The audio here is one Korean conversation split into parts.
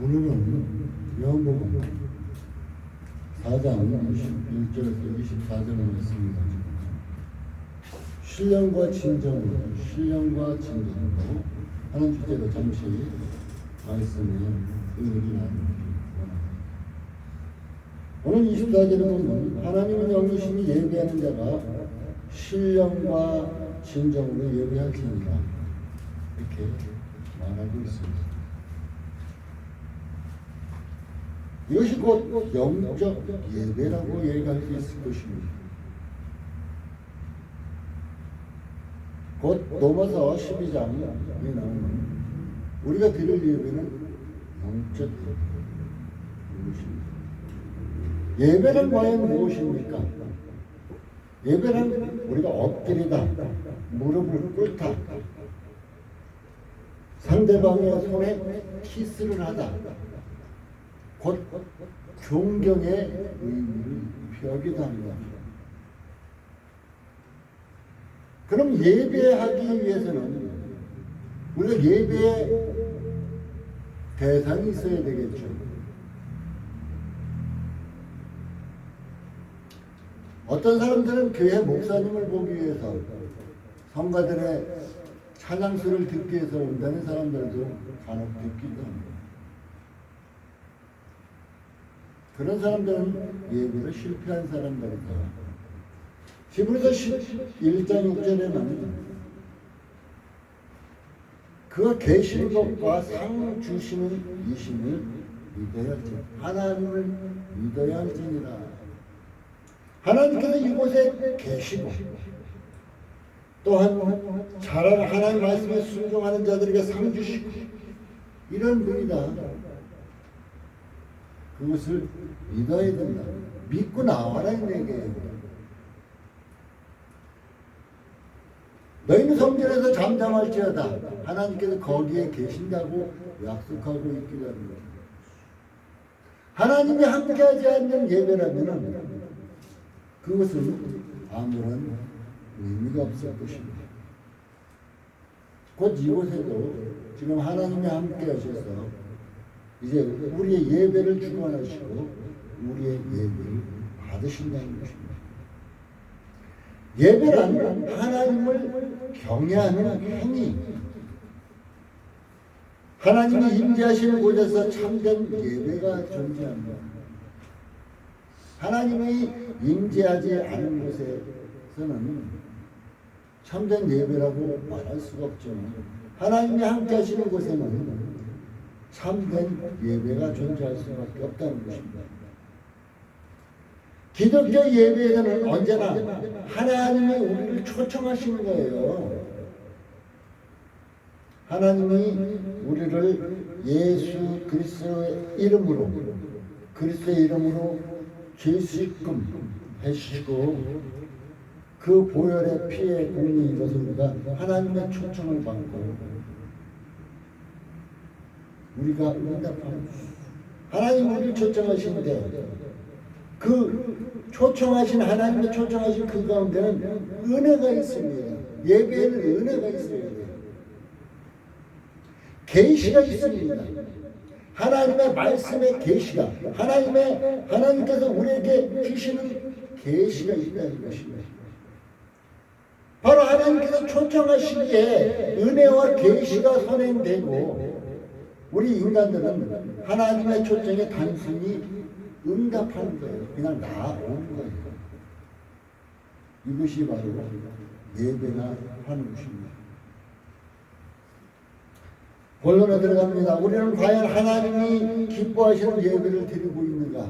오늘은 요한복음 4장 21절에서 24절을 말씀입니다. 신령과 진정으로 하는 주제로 잠시 말씀을 의논이 나누기 원합니다. 오늘 24절에 보면 하나님은 영이시니 예배하는 자가 신령과 진정으로 예배할지니라 이렇게 말하고 있습니다. 이것이 곧 영적 예배라고 얘기할 수 있을 것입니다. 곧 로마서 12장에 나오는 우리가 드릴 예배는 영적 예배입니다. 예배는 과연 무엇입니까? 예배는 우리가 엎드리다, 무릎을 꿇다, 상대방의 손에 키스를 하다, 곧 존경의 의미를 표하기도 합니다. 그럼 예배하기 위해서는 우리가 예배의 대상이 있어야 되겠죠. 어떤 사람들은 교회 목사님을 보기 위해서 성가들의 찬양수를 듣기 위해서 온다는 사람들도 간혹 듣기도 합니다. 그런 사람들은 예배로 실패한 사람들이다. 히브리서 11장 6절에는 그가 계신 것과 상 주시는 이심을 믿어야 할지 하나님을 믿어야 할지니라. 하나님께서 이곳에 계시고 또한 잘하는 하나님 말씀에 순종하는 자들에게 상 주시고 이런 분이다. 그것을 믿어야 된다. 믿고 나와라 이 얘기예요. 너희는 성전에서 잠잠할지어다. 하나님께서 거기에 계신다고 약속하고 있기도 합니다. 하나님이 함께하지 않는 예배라면 그것은 아무런 의미가 없을 것입니다. 곧 이곳에도 지금 하나님이 함께하셔서 이제 우리의 예배를 주관하시고 우리의 예배를 받으신다는 것입니다. 예배란 하나님을 경외하는 행위, 하나님이 임재하시는 곳에서 참된 예배가 존재합니다. 하나님이 임재하지 않은 곳에서는 참된 예배라고 말할 수가 없죠. 하나님이 함께 하시는 곳에는 참된 예배가 존재할 수밖에 없다는 것입니다. 기독교 예배에서는 언제나 하나님이 우리를 초청하시는 거예요. 하나님이 우리를 예수 그리스도의 이름으로 죄식금 해주시고 그 보혈의 피의 공로인 것을 우리가 하나님의 초청을 받고 우리가 응답하는 하나님 우리를 초청하시는데 그 초청하신 하나님의 초청하신 그 가운데는 은혜가 있습니다. 예배에는 은혜가 있어야 돼요. 계시가 있습니다. 하나님의 말씀의 계시가 하나님께서 우리에게 주시는 계시가 있다는 것입니다. 바로 하나님께서 초청하시기에 은혜와 계시가 선행되고 우리 인간들은 하나님의 초청에 단순히 응답하는 거예요. 그냥 나오는 거예요. 이것이 바로 예배가 하는 것입니다. 본론에 들어갑니다. 우리는 과연 하나님이 기뻐하시는 예배를 드리고 있는가?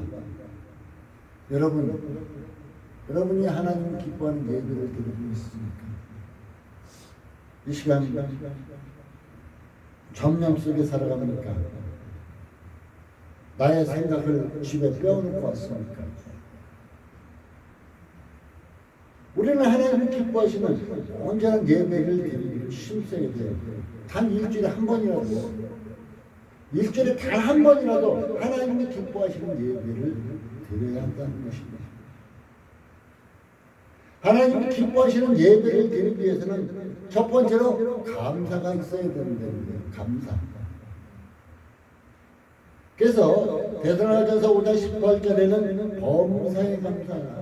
여러분이 하나님 기뻐하는 예배를 드리고 있습니까? 이 시간 점념 속에 살아갑니까? 나의 생각을 집에 빼어놓고 왔습니까? 우리는 하나님 기뻐하시는 언제나 예배를 드리기를 힘써야 돼요. 단 일주일에 한 번이라도, 일주일에 단 한 번이라도 하나님이 기뻐하시는 예배를 드려야 한다는 것입니다. 하나님이 기뻐하시는 예배를 드리기 위해서는 첫 번째로 감사가 있어야 되는데 감사. 그래서 데살로니가전서 5장 18절에는 범사에 감사하라.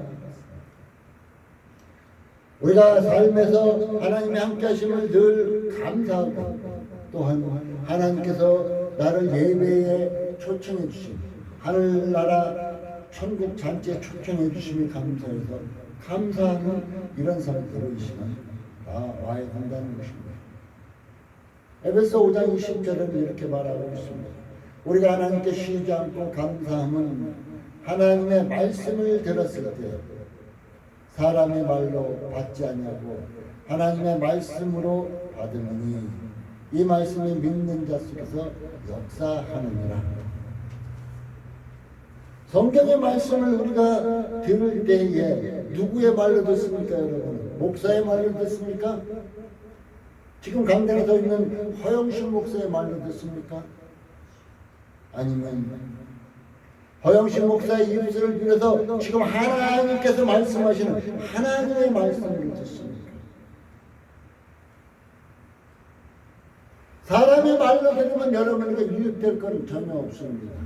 우리가 삶에서 하나님의 함께 하심을 늘 감사하고, 또한 하나님께서 나를 예배에 초청해 주신, 하늘나라 천국 잔치에 초청해 주심을 감사해서 감사하는 이런 상태로 이 시간 와야 한다는 것입니다. 에베소 5장 20절은 이렇게 말하고 있습니다. 우리가 하나님께 쉬지 않고 감사함은 하나님의 말씀을 들었을 때 사람의 말로 받지 아니하고 하나님의 말씀으로 받으니 이 말씀이 믿는 자 속에서 역사하느니라. 성경의 말씀을 우리가 들을 때에 누구의 말로 듣습니까, 여러분? 목사의 말로 듣습니까? 지금 강단에 서 있는 허영신 목사의 말로 듣습니까? 아니면 허영신 목사의 입술을 빌어서 지금 하나님께서 말씀하시는 하나님의 말씀을 듣습니까? 사람의 말로 들으면 여러분에게 유익될 건 전혀 없습니다.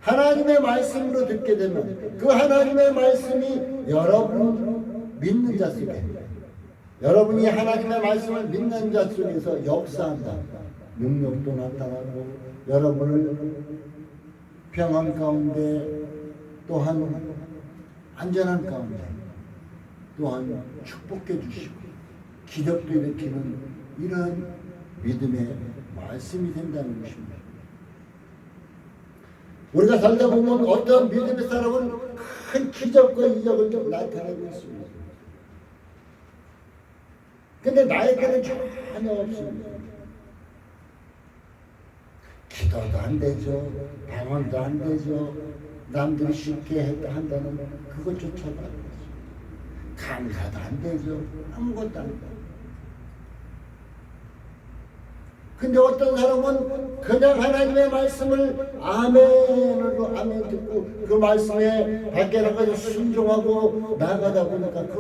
하나님의 말씀으로 듣게 되면 그 하나님의 말씀이 여러분 믿는 자 속에, 여러분이 하나님의 말씀을 믿는 자 속에서 역사한다. 능력도 나타나고 여러분을 평안 가운데, 또한 안전한 가운데, 또한 축복해 주시고 기적도 일으키는 이런 믿음의 말씀이 된다는 것입니다. 우리가 살다 보면 어떤 믿음의 사람은 큰 기적과 이적을 나타내고 있습니다. 근데 나에게는 전혀 없습니다. 기도도 안 되죠. 방언도 안 되죠. 남들이 쉽게 한다는 그것조차도 안 되죠. 감사도 안 되죠. 아무것도 안 돼요. 근데 어떤 사람은 그냥 하나님의 말씀을 아멘으로 아멘 듣고 그 말씀에 밖에 나가서 순종하고 나가다 보니까 그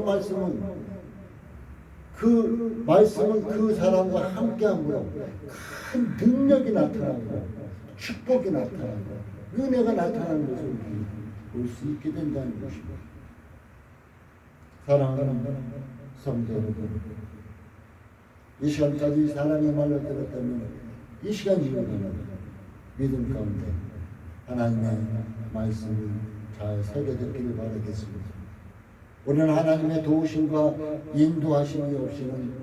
말씀은 그 사람과 함께함으로 큰 능력이 나타나고 축복이 나타나고 은혜가 나타나는 것을 볼 수 있게 된다는 것입니다. 사랑하는 성도 여러분, 이 시간까지 사람의 말로 들었다면 이 시간 이후로는 믿음 가운데 하나님의 말씀을 잘 새겨 듣기를 바라겠습니다. 우리는 하나님의 도우심과 인도하심이 없이는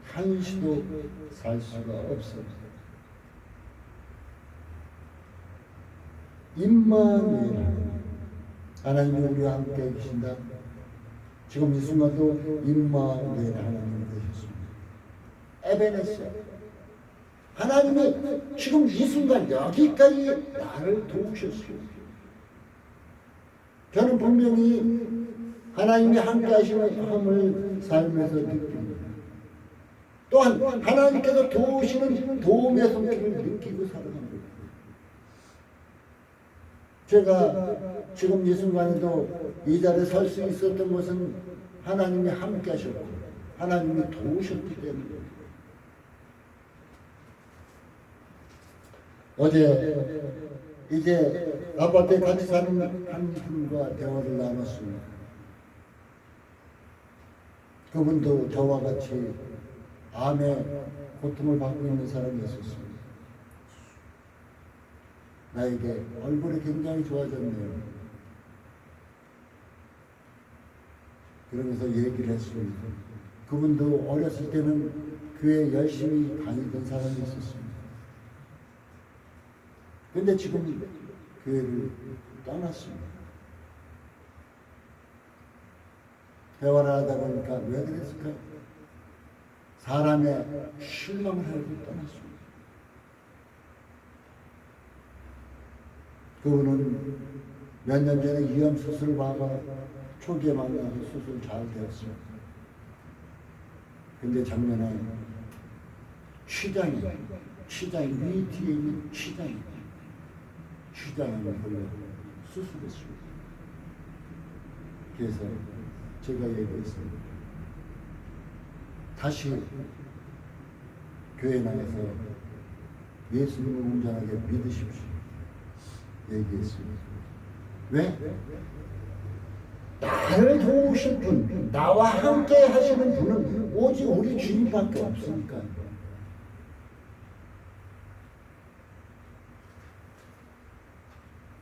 한시도 살 수가 없습니다. 임마누엘, 하나님이 우리와 함께 계신다. 지금 이 순간도 임마누엘 하나님이 되셨습니다. 에베네스, 하나님이 지금 이 순간 여기까지 나를 도우셨습니다. 저는 분명히 하나님이 함께 하심을 삶에서 느낍니다. 또한 하나님께서 도우시는 도움의 손길을 느끼고 살아갑니다. 제가 지금 이 순간에도 이 자리에 설 수 있었던 것은 하나님이 함께 하셨고 하나님이 도우셨기 때문입니다. 어제 이제 아파트에 같이 사는 한 분과 대화를 나눴습니다. 그분도 저와 같이 암의 고통을 받고 있는 사람이었습니다. 나에게 얼굴이 굉장히 좋아졌네요. 그러면서 얘기를 했습니다. 그분도 어렸을 때는 교회 열심히 다니던 사람이었습니다. 근데 지금 교회를 떠났습니다. 대화를 하다 보니까 왜 그랬을까요? 사람의 실망을 하고 떠났습니다. 그분은 몇 년 전에 위암 수술을 받아 초기에 만나서 수술 잘 되었습니다. 근데 작년에 휘장이 위 뒤에 있는 휘장에 걸려 수술했습니다. 그래서 제가 얘기했습니다. 다시 교회 나가서 예수님을 온전하게 믿으십시오. 얘기했습니다. 왜? 나를 도우실 분, 나와 함께 하시는 분은 오직 우리 주님밖에 없으니까.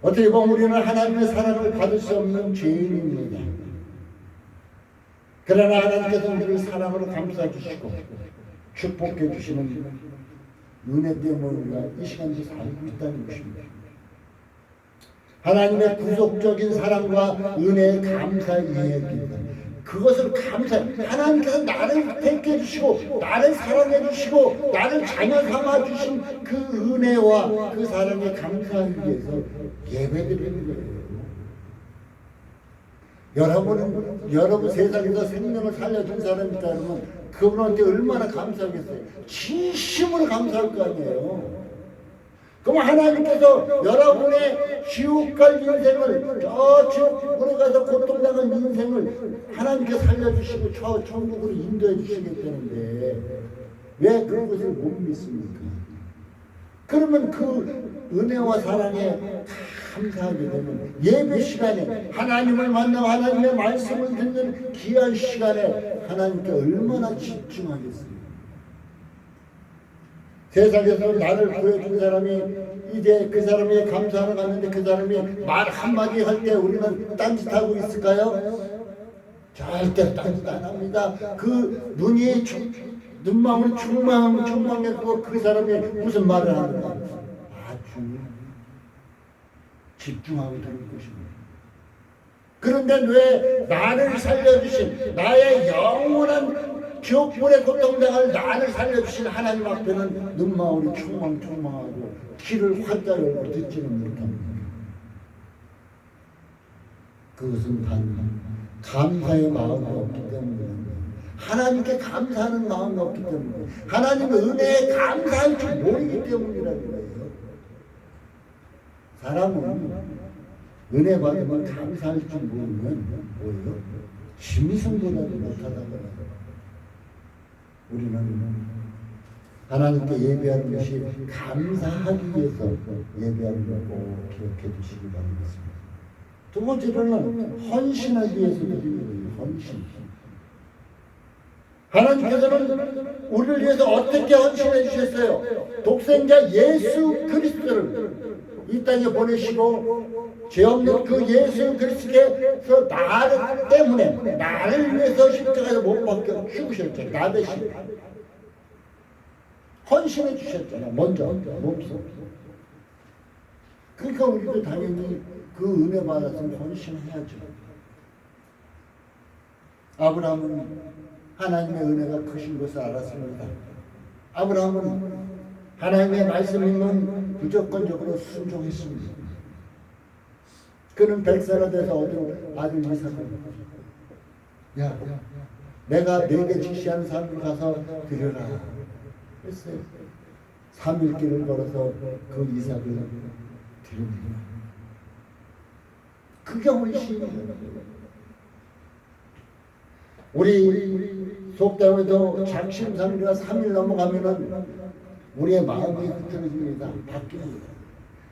어떻게 보면 우리는 하나님의 사랑을 받을 수 없는 죄인입니다. 그러나 하나님께서 우리를 사랑으로 감싸 주시고 축복해 주시는 은혜 때문에 우리가 이 시간도 살고 있다는 것입니다. 하나님의 구속적인 사랑과 은혜에 감사해야 됩니다. 그것을 감사해. 하나님께서 나를 택해 주시고 나를 사랑해 주시고 나를 자녀 삼아 주신 그 은혜와 그 사랑에 감사하기 위해서 예배드리는 거예요. 여러분 세상에서 생명을 살려준 사람이니까 여러분 그분한테 얼마나 감사하겠어요. 진심으로 감사할 거 아니에요. 그럼 하나님께서 여러분의 지옥 갈 인생을 저 지옥으로 가서 고통당한 인생을 하나님께 살려주시고 저 천국으로 인도해 주시겠다는데 왜 그것을 못 믿습니까? 그러면 그 은혜와 사랑에 감사하게 되면 예배 시간에 하나님을 만나고 하나님의 말씀을 듣는 귀한 시간에 하나님께 얼마나 집중하겠어요. 세상에서 나를 구해준 사람이 이제 그 사람이 감사하러 갔는데 그 사람이 말 한마디 할 때 우리는 딴짓하고 있을까요? 절대 딴짓 안 합니다. 그 눈망울이 충만했고 그 사람이 무슨 말을 하는가 아주 집중하고 들을 것입니다. 그런데 왜 나를 살려주신 나의 영원한 지옥불의 고통당할 나를 살려주신 하나님 앞에는 눈망울이 충망하고 귀를 활짝 열고 듣지는 못합니다. 그것은 단 감사의 마음이 없기 때문입니다. 하나님께 감사하는 마음이 없기 때문에 하나님의 은혜에 감사할 줄 모르기 때문이라는 거예요. 사람은 은혜 받으면 감사할 줄 모르면 뭐예요? 짐승보다도 못하다고요. 우리는 하나님께 예배하는 것이 감사하기 위해서 예배하는 걸 꼭 기억해 주시기 바라겠습니다. 두 번째로는 헌신하기 위해서 드리는 거예요. 헌신. 하나님께서는 우리를 위해서 어떻게 헌신해 주셨어요? 독생자 예수 그리스도를 이 땅에 보내시고 죄 없는 그 예수 그리스도께서 나를 때문에 나를 위해서 십자가에서 못 박혀 죽으셨잖아요. 나 대신 헌신해 주셨잖아요. 먼저 몸소. 그러니까 우리도 당연히 그 은혜 받았으면 헌신해야죠. 아브라함은 하나님의 은혜가 크신 것을 알았습니다. 아브라함은 하나님의 말씀이면 무조건적으로 순종했습니다. 그는 100세가 돼서 얻은 아들 이삭을 야 내가 내게 지시한 산으로 가서 드려라 했어요. 3일 길을 걸어서 그 이삭을 드립니다. 그게 헌신이에요. 우리 속담에도 작심삼일이나 3일 넘어가면은 우리의 마음이 흐트러집니다. 바뀝니다.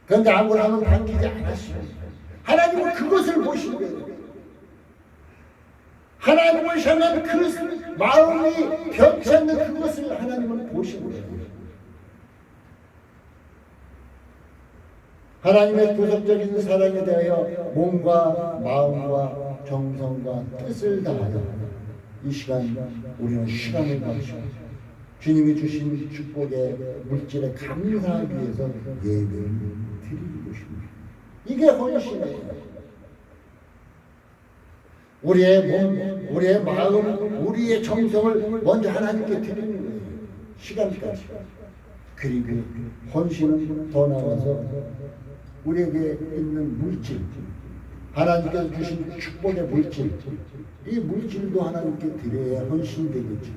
그런데 아브라함은 바뀌지 않았습니다. 하나님은 그것을 보시는 거예요. 하나님을 향한 그 마음이 변치 않는 그것을 하나님은 보시는 거예요. 하나님의 도덕적인 사랑에 대하여 몸과 마음과 정성과 뜻을 다하여 이 시간 우리는 시간을 가지고 주님이 주신 축복의 물질에 감사하기 위해서 예배를 드리는 것입니다. 이게 헌신이에요. 우리의 몸, 우리의 마음, 우리의 정성을 먼저 하나님께 드리는 거예요. 시간까지. 그리고 헌신은 더 나아가서 우리에게 있는 물질, 하나님께서 주신 축복의 물질, 이 물질도 하나님께 드려야 헌신이 되겠죠.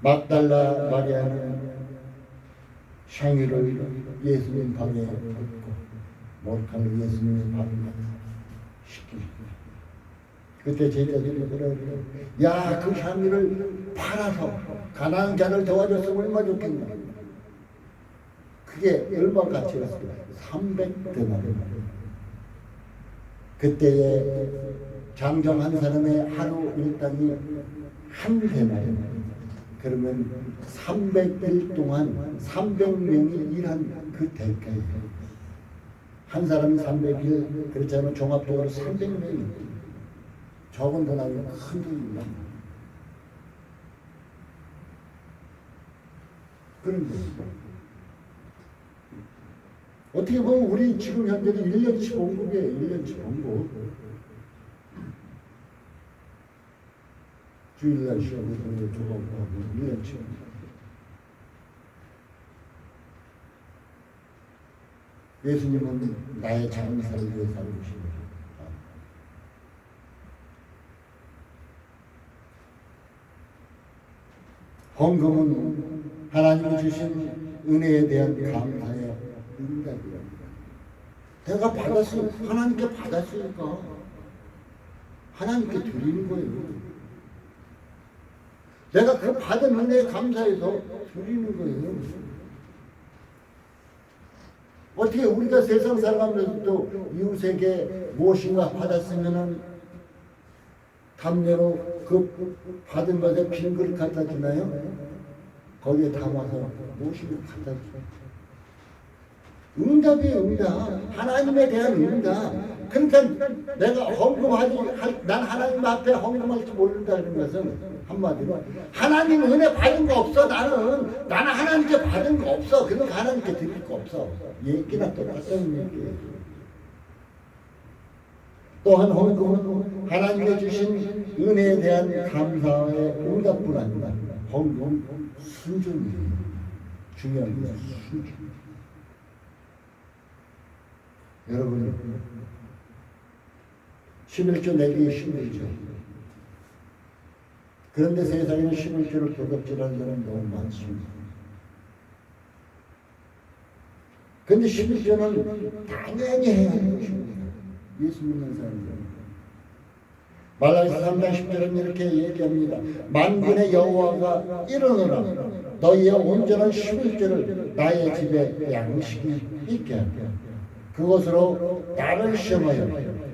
막달라 마리아는 향유를 예수님 방에 붓고 몰카를 예수님 방에 시킵니다. 그때 제자들이 그래요. 야, 그 향유를 팔아서 가난한 자를 도와줬으면 얼마나 좋겠냐. 그게 얼마 가치였어요? 300데나리. 그때에 장정 한 사람의 하루 일당이 한 데나리. 그러면 300일 동안 300명이 일한 그 대가예요. 한 사람이 300일, 그렇지 않으면 종합적으로 300명이 적은 돈 아니면 큰 돈입니다. 그런데 어떻게 보면 우리 지금 현재도 1년치 봉급이에요. 1년치 봉급. 주일날 시험을 조금 하고 1년치. 예수님은 나의 장사를 위해 살고 계십니다. 헌금은 하나님이 주신 은혜에 대한 감사의 응답이에요. 내가 받았으면 하나님께 받았으니까 하나님께 드리는 거예요. 내가 그 받은 은혜에 감사해서 드리는 거예요. 어떻게 우리가 세상 살아가면서도 이웃에게 무엇인가 받았으면은 담내로 그 받은 것에 빈 그릇 갖다 주나요? 거기에 담아서 무엇인가 갖다 주나요? 응답이에요, 응답. 하나님에 대한 응답. 그러니까 내가 헌금하지, 난 하나님 앞에 헌금할 줄 모른다 그런 것은 한마디로 하나님 은혜 받은 거 없어. 나는 하나님께 받은 거 없어. 그러니까 하나님께 드릴 거 없어. 얘기나 똑같다는 얘기예요. 또한 헌금은 하나님의 주신 은혜에 대한 감사의 응답뿐 아니라 헌금 순종이에요. 중요한 것은 순종. 여러분 11조 내기 힘들죠. 그런데 세상에는 11조를 도둑질하는 사람이 너무 많습니다. 그런데 11조는 당연히 해야 하는 것입니다. 예수 믿는 사람들. 말라기서 3장 10절은 이렇게 얘기합니다. 만군의 여호와가 일어나라. 너희의 온전한 11조를 나의 집에 양식이 있게 하라. 그것으로 나를 시험하여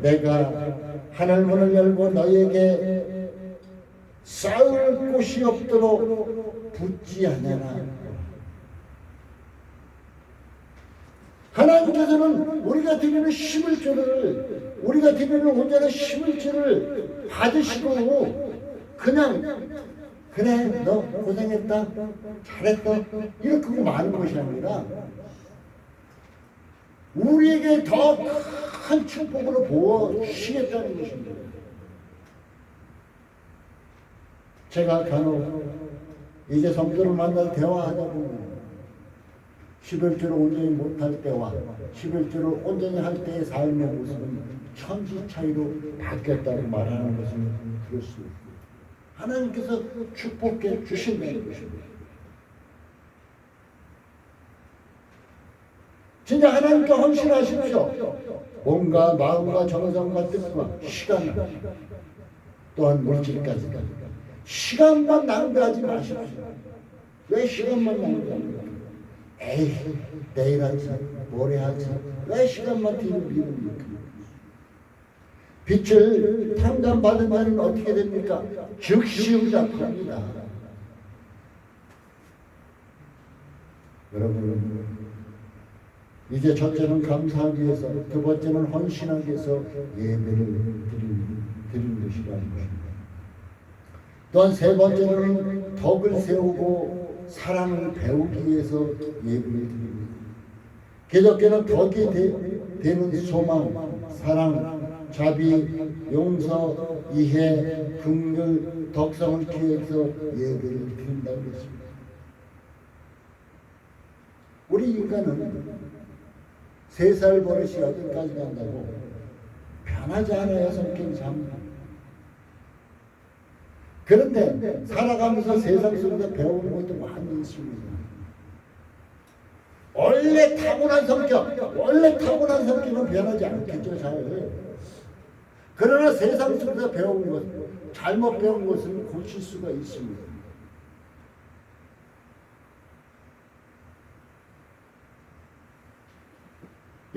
내가 하늘문을 열고 너희에게 쌓을 곳이 없도록 붙지 않으나. 하나님께서는 우리가 드리는 11조를, 우리가 드리는 온전한 11조를 받으시고 그냥 그래 너 고생했다 잘했다 이렇게 많은 것이 아니라 우리에게 더 큰 축복으로 부어주시겠다는 것입니다. 제가 간혹 이제 성도를 만나서 대화하다 보면 11조를 온전히 못할 때와 11조를 온전히 할 때의 삶의 모습은 천지 차이로 바뀌었다고 말하는 것을 들었습니다. 하나님께서 축복해 주신다는 것입니다. 진짜 하나님께 헌신하십시오. 몸과 마음과 정성과 뜻과 시간 또한 물질까지 시간만 낭비하지 마십시오. 왜 시간만 낭비합니까? 에이 내일 하지 모레 하지 왜 시간만 비웁니까? 빛을 탕감받은 자는 어떻게 됩니까? 즉시 응답합니다. 여러분 이제 첫째는 감사하기 위해서, 두 번째는 헌신하기 위해서 예배를 드리는 것이라는 것입니다. 또한 세 번째는 덕을 세우고 사랑을 배우기 위해서 예배를 드립니다. 기독교는 덕이 되는 소망, 사랑, 자비, 용서, 이해, 긍휼, 덕성을 기해서 예배를 드린다고 했습니다. 우리 인간은 3살 버릇이 8까지 간다고 변하지 않아요. 성격이 참. 그런데 살아가면서 세상 속에서 배우는 것도 많이 있습니다. 원래 타고난 성격은 변하지 않겠죠. 잘. 그러나 세상 속에서 배운 것, 잘못 배운 것은 고칠 수가 있습니다.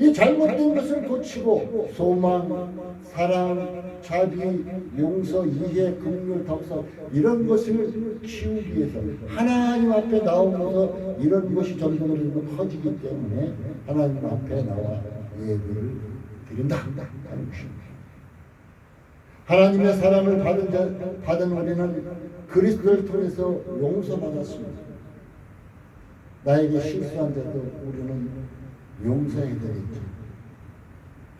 이 잘못된 것을 고치고 소망, 사랑, 자비, 용서, 이해, 긍휼, 덕사 이런 것을 키우기 위해서 하나님 앞에 나오면서 이런 것이 점점 커지기 때문에 하나님 앞에 나와 예배를 드린다 하는 것입니다. 하나님의 사랑을 받은 우리는 그리스도를 통해서 용서받았습니다. 나에게 실수한 데도 우리는 용서해야 되겠죠.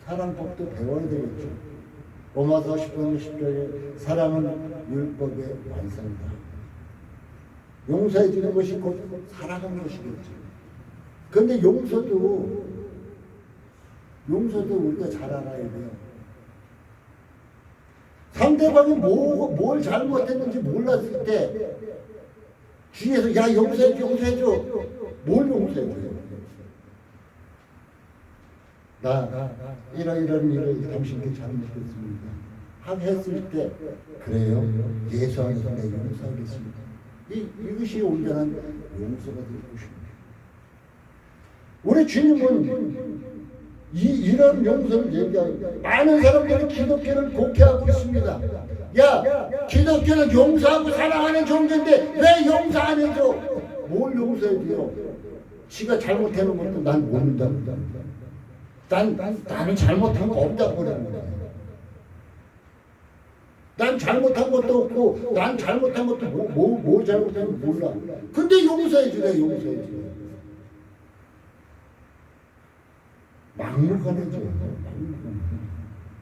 사랑법도 배워야 되겠죠. 로마서 10장 10절에 사랑은 율법의 완성이다. 용서해 주는 것이 곧 사랑하는 것이겠죠. 그런데 용서도 우리가 잘 알아야 돼요. 상대방이 뭘 잘못했는지 몰랐을 때 뒤에서 야 용서해줘 뭘 용서해줘요? 나 이런 일을 당신께 잘못했습니다 했을 때 그래요 예수 안에서 내가 용서하겠습니다. 이것이 온전한 용서가 될 것입니다. 우리 주님은 이런 용서를 얘기하고 많은 사람들이 기독교를 곡해하고 있습니다. 야 기독교는 용서하고 사랑하는 종교인데 왜 용서 안 해줘? 뭘 용서해줘요? 지가 잘못해놓은 것도 난 모른다고. 나는 잘못한 거 없다고 그러는 거야. 난 잘못한 것도 없고 난 잘못한 것도 뭐 잘못했는지 몰라. 근데 용서해주래. 막무가내죠.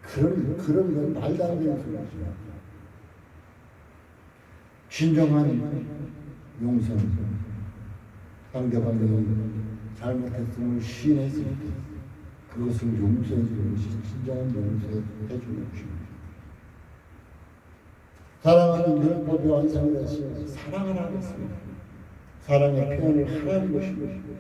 그런 건 말도 안 되는 소리죠. 진정한 용서는 상대방이 잘못했음을 시인했을 때 그것을 용서해 주는 것이 진정한 용서해 주는 것입니다. 사랑하는 율법이 완성이 됐으면 사랑을 하겠습니다. 사랑의 표현을 하라는 것입니다.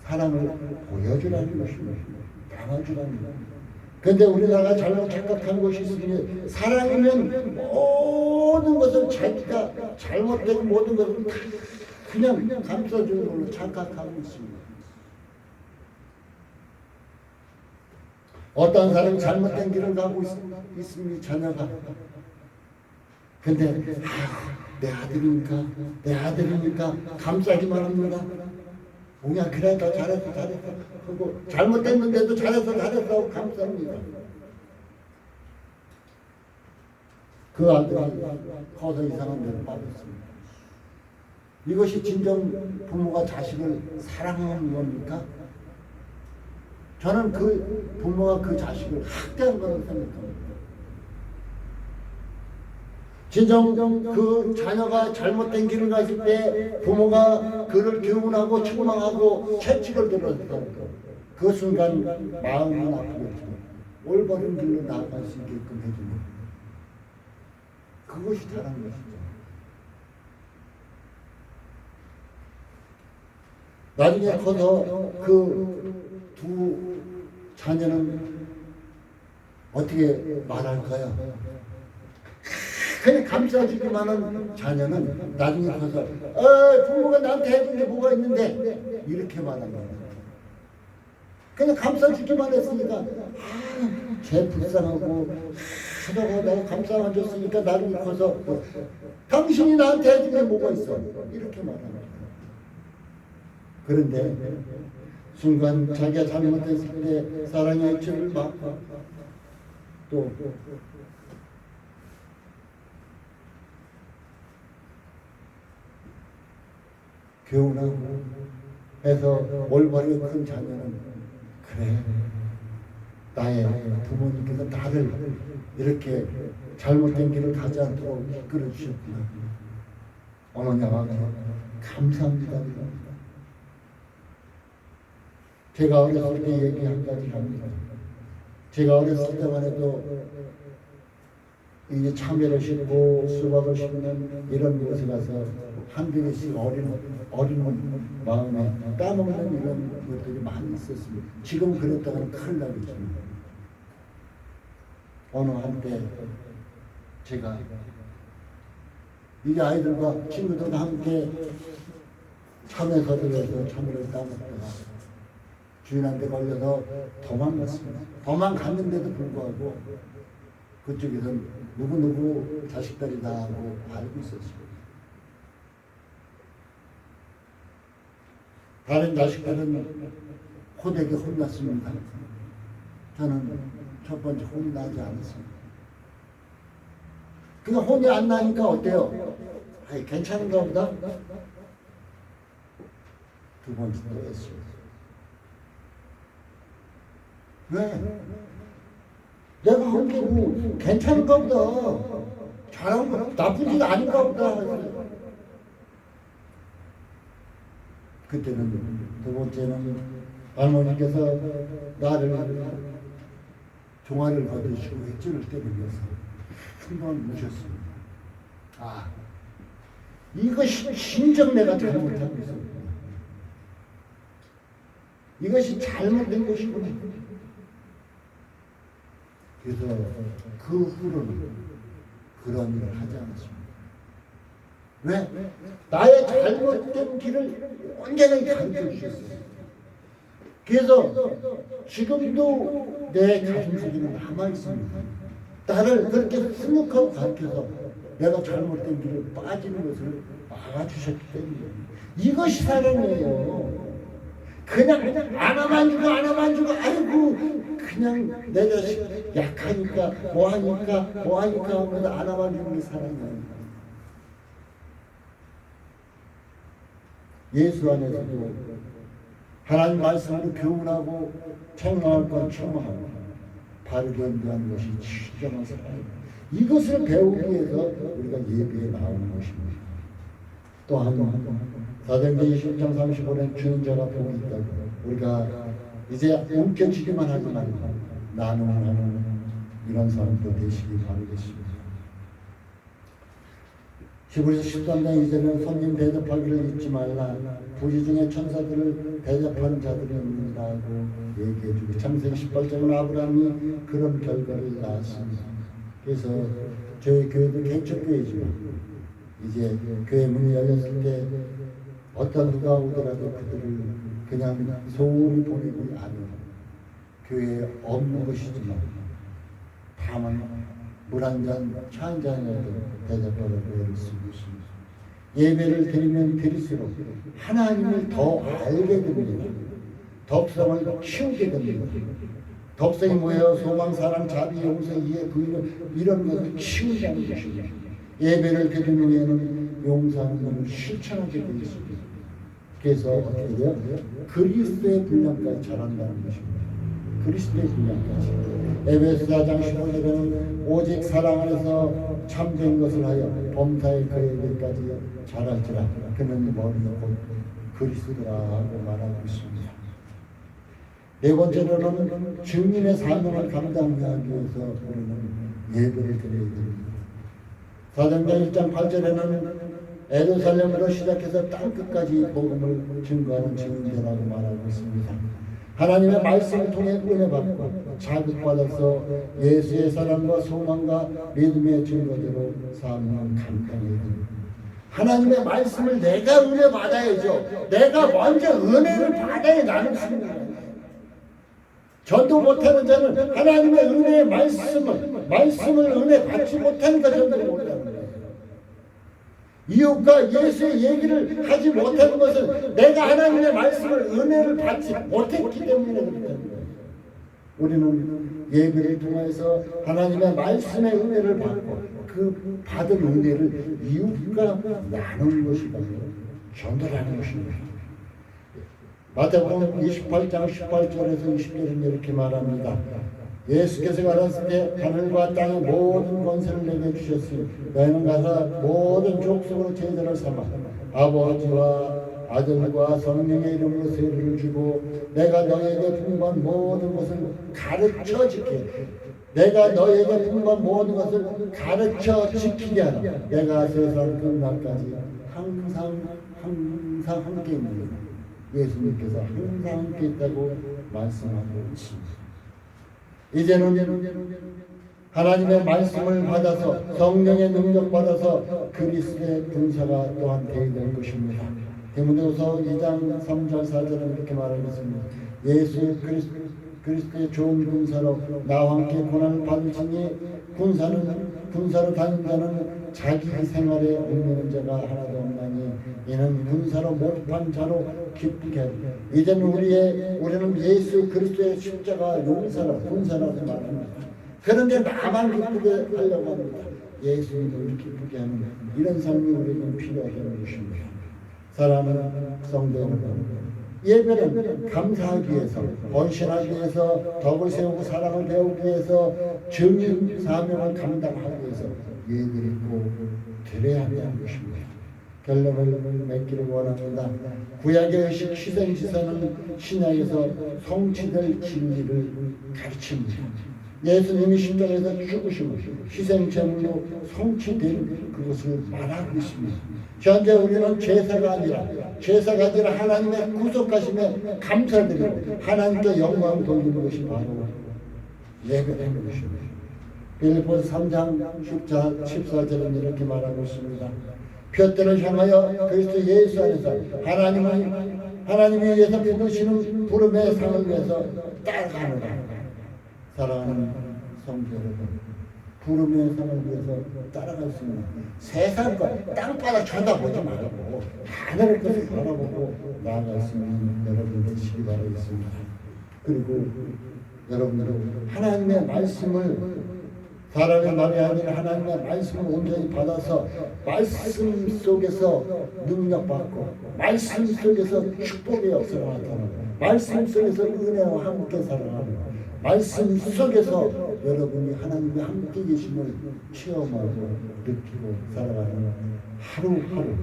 사랑을 보여주라는 것입니다. 나눠주라는 것입니다. 그런데 우리나라가 잘못 착각한 것이 있으니 사랑이면 모든 것을 자기가 잘못된 모든 것을 다 그냥 감싸주는 걸로 착각하고 있습니다. 어떤 사람이 잘못된 길을 가고 있습니다. 자녀가. 근데 내 아들이니까 감싸기만 합니다. 뭐냐 그래 더 잘했어 하고 잘못됐는데도 잘했어 하고 감쌉니다. 그 아들이 커서 이상한 데로 빠졌습니다. 이것이 진정 부모가 자식을 사랑하는 겁니까? 저는 그 부모가 그 자식을 학대한 거라고 생각합니다. 진정 그 자녀가 잘못된 길을 갔을 때 부모가 그를 교훈하고 책망하고 채찍을 들었을 그 순간 마음은 아프겠죠. 올바른 길로 나아갈 수 있게끔 해주는 그것이 잘한 것이죠. 나중에 커서 그 두 자녀는 어떻게 말할까요? 그냥 감싸주기만 한 자녀는 나중에 커서 부모가 나한테 해준 게 뭐가 있는데 이렇게 말합니다. 그냥 감싸주기만 했으니까 쟤 불쌍하고 하다가 내가 감싸줘줬으니까 나중에 커서 당신이 나한테 해준 게 뭐가 있어 이렇게 말합니다. 그런데 순간 자기가 잘못했을 때 사랑의 액체를 막고 또 교훈하고 해서 올바르게 큰 자녀는 그래 나의 부모님께서 나를 이렇게 잘못된 길을 가지 않도록 이끌어 주셨구나. 어머니와 감사합니다. 제가 어렸을 때 얘기 한 가지 합니다. 제가 어렸을 때만 해도 이제 참외를 심고 수박을 심는 이런 곳에 가서 한두 개씩 어린 마음에 따먹는 이런 것들이 많이 있었습니다. 지금 그랬다가는 큰일 나겠죠. 어느 한때 제가 이 아이들과 친구들과 함께 참외 서들에서 참외를 따먹다가 주인한테 걸려서 도망갔습니다. 도망갔는데도 불구하고 그쪽에서는 누구 자식들이다 하고 알고 있었습니다. 다른 자식들은 호되게 혼났습니다. 저는 첫 번째 혼이 나지 않았습니다. 그 혼이 안 나니까 어때요? 아이, 괜찮은가 보다. 두 번째 또 했습니다. 왜? 내가 한 게 뭐 괜찮은가 보다. 잘한 거 나쁜 짓 아닌가 보다. 그때는 두 번째는 할머니께서 나를 종아리를 거두시고 횟줄을 때리면서 한번 우셨습니다. 아, 이것이 진정 내가 잘못하고 있습니다. 이것이 잘못된 것이구나. 그래서 그 후로는 그런 일을 하지 않았습니다. 왜? 나의 잘못된 길을 언제나 가르쳐 주셨어요. 그래서 지금도 내 가슴속에는 남아있습니다. 나를 그렇게 훈육하고 가르쳐서 내가 잘못된 길을 빠지는 것을 막아주셨기 때문에 이것이 사랑이에요. 그냥 안아만 주고 아이고 그냥 내 자식 약하니까 뭐하니까 하면서 안아만 주는 게 사랑이에요. 예수 안에서도 하나님 말씀으로 교훈하고 책망할 건 책망하고 바르게 인도하는 것이 진정한 사랑입니다. 이것을 배우기 위해서 우리가 예배에 나오는 것입니다. 또 한 번 사도행전 21장 35년 주는 자가 복이 있다고 우리가 이제 움켜쥐기만 하지 말고 나누는 이런 사람도 되시기 바라겠습니다. 히브리서 13장 이제는 손님 대접하기를 잊지 말라. 부지 중에 천사들을 대접하는 자들이 있는다고 얘기해 주고 창세기 18장은 아브라함이 그런 결과를 낳았습니다. 그래서 저희 교회도 개척교회지만 이제 교회 문이 열렸을 때 어떤 누가 오더라도 그들을 그냥 소홀히 보내고 아니면 교회에 없는 것이지만 다만 물 한 잔, 차 한 잔이라도 대접하라고 애를 쓰고 있습니다. 예배를 드리면 드릴수록 하나님을 더 알게 됩니다. 덕성을 키우게 됩니다. 덕성이 뭐예요? 소망, 사랑, 자비, 용서, 이해, 부인 이런 것을 키운다는 것입니다. 예배를 드린 후에는 용서하는 것을 실천하게 되어 있습니다. 그래서 어떻게 돼요? 그리스도의 분량까지 자란다는 것입니다. 그리스도의 분량까지. 에베소 4장 15절에는 오직 사랑 안에서 참된 것을 하여 범사의 그에게까지 자랄지라. 그는 머리가 곧 그리스도라고 말하고 있습니다. 네 번째로는 증인의 사명을 감당하기 위해서 우리는 예배를 드려야 됩니다. 사도행전 1장 8절에는 예루살렘으로 시작해서 땅끝까지 복음을 증거하는 증인되라고 말하고 있습니다. 하나님의 말씀을 통해 은혜 받고 자극받아서 예수의 사랑과 소망과 믿음의 증거대로 사명을 감당해야 됩니다. 하나님의 말씀을 내가 은혜 받아야죠. 내가 먼저 은혜를 받아야 나는 합니다. 전도 못하는 자는 하나님의 은혜의 말씀을 은혜 받지 못하니까 전도 못하는 거예요. 이웃과 예수의 얘기를 하지 못하는 것은 내가 하나님의 말씀을 은혜를 받지 못했기 때문에 그렇다는 거예요. 우리는 예배를 통해서 하나님의 말씀의 은혜를 받고 그 받은 은혜를 이웃과 나누는 것이 바로 전도라는 것입니다. 마태복음 28장 18절에서 20절은 이렇게 말합니다. 예수께서 가셨을 때 하늘과 땅의 모든 권세를 내게 주셨으니 너희는 가서 모든 족속으로 제자를 삼아 아버지와 아들과 성령의 이름으로 세례를 주고 내가 너희에게 분부한 모든 것을 가르쳐 지키게 내가 너희에게 분부한 모든 것을 가르쳐 지키게 하라. 내가 세상 끝날까지 항상 함께 있는 예수님께서 항상 함께 있다고 말씀하고 있습니다. 이제는 하나님의 말씀을 받아서 성령의 능력 받아서 그리스도의 군사가 또한 되어야 될 것입니다. 디모데후서 2장 3절 4절은 이렇게 말하고 있습니다. 예수 그리스도의 좋은 군사로 나와 함께 고난을 받으시니 군사로 다닌 자는 자기 생활에 얽매는 자가 하나도 없나니 이는 군사로 모집한 자로 기쁘게 하리. 이제는 우리는 예수 그리스도의 십자가 용사라 군사라고 말합니다. 그런데 나만 기쁘게 하려고 합니다. 예수님을 기쁘게 하는 이런 삶이 우리에게 필요하다는 것입니다. 사랑하는 성도 여러분, 예배는 감사하기 위해서, 헌신하기 위해서, 덕을 세우고 사랑을 배우기 위해서, 증인 사명을 감당하기 위해서 예배를 꼭 드려야 한다는 것입니다. 결론을 맺기를 원합니다. 구약의 의식 희생지사는 신약에서 성취될 진리를 가르칩니다. 예수님이 십자가에서 죽으시고 희생제물로 성취된 그것을 말하고 있습니다. 현재 우리는 제사가 아니라 하나님의 구속하심에 감사드리고 하나님께 영광 돌리는 것이 바로 예배라는 것입니다. 빌립보서 3장 14절은 이렇게 말하고 있습니다. 표대를 향하여 그리스도 예수 안에서 하나님이 위해서 부르시는 부름의 상을 위해서 따라가노라. 사랑하는 성도 여러분, 부름의 상을 위해서 따라갈 수 있는 세상과 땅바닥 쳐다보지 말고 하늘의 것을 바라보고 나아갈 수 있는 여러분 되시기 바라겠습니다. 그리고 여러분들은 하나님의 말씀을, 사람의 말이 아니라 하나님의 말씀을 온전히 받아서 말씀 속에서 능력받고 말씀 속에서 축복의 역사가 나타나고 말씀 속에서 은혜와 함께 살아가는, 말씀 속에서 여러분이 하나님이 함께 계심을 체험하고 느끼고 살아가는 하루하루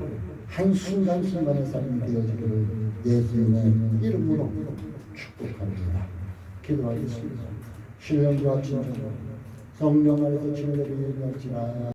한순간순간의 삶이 되어지기를 예수님의 이름으로 축복합니다. 기도하겠습니다. 신령과 진정으로 성령 안에서 진리를 얘기할지라.